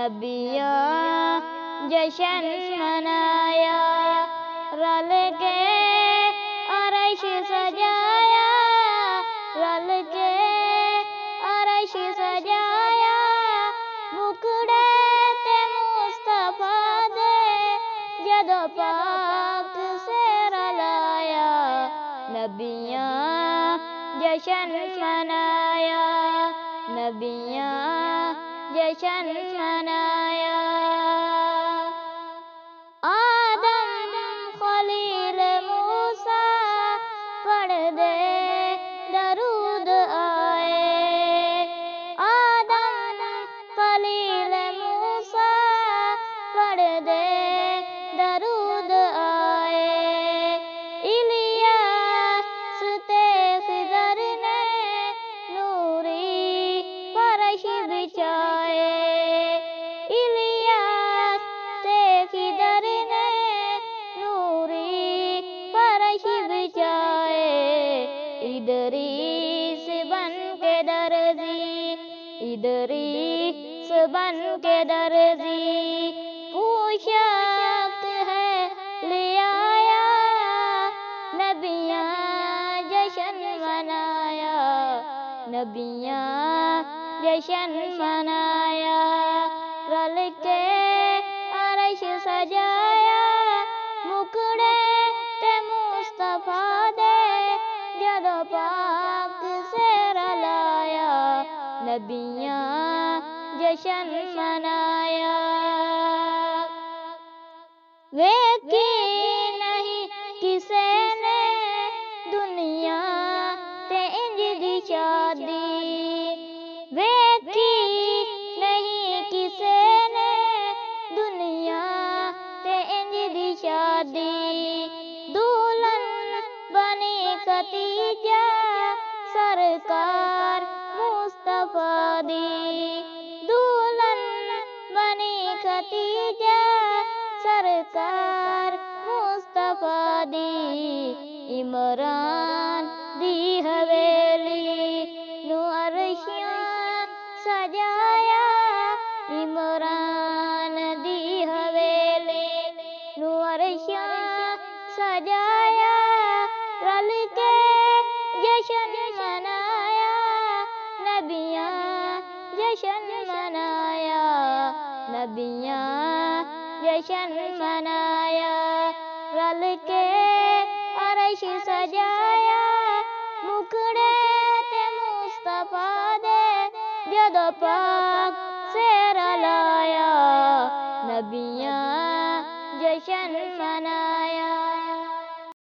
نبیاں جشن منایا، رل کے عرش سجایا، رل کے عرش سجایا، مکڑے تے مصطفیٰ دے جدوں پاک سے رلایا، نبیاں جشن منایا، نبیاں جشن منایا۔ آدم خلیل موسیٰ پڑھ دے درود آئے، آدم خلیل موسیٰ پڑھ دے درود آئے، الیاس تے خضر نے نوری فرش بچھائے، الیاس تے خضر نے نوری فرش بچھائے، ادریس بن کے درزی، ادریس بن کے درزی پوشاک ہے لے آیا، نبیاں جشن منایا، نبیاں جشن منایا، رل کے عرش سجایا، مکڑے تے مصطفیٰ دے جدوں پاک سے رلایا، نبیاں جشن منایا۔ ویکھی نہیں کسے نے دنیا تے انج دی شادی، ویکھی نہیں کسے نے دنیا تے انج دی شادی، دلہن بنی خدیجہ سرکار مصطفیٰ دی، دلہن بنی خدیجہ سرکار مصطفیٰ دی، عمران دی حویلی نو عرشیاں سجایا، عمران دی حویلی نو عرشیاں سجایا، رل کے جشن منایا، نبیاں جشن منایا، نبیاں جشن منایا، رل کے عرش سجایا، مکڑے تے مصطفیٰ دے جدوں پاک سے رلایا، نبیاں جشن منایا۔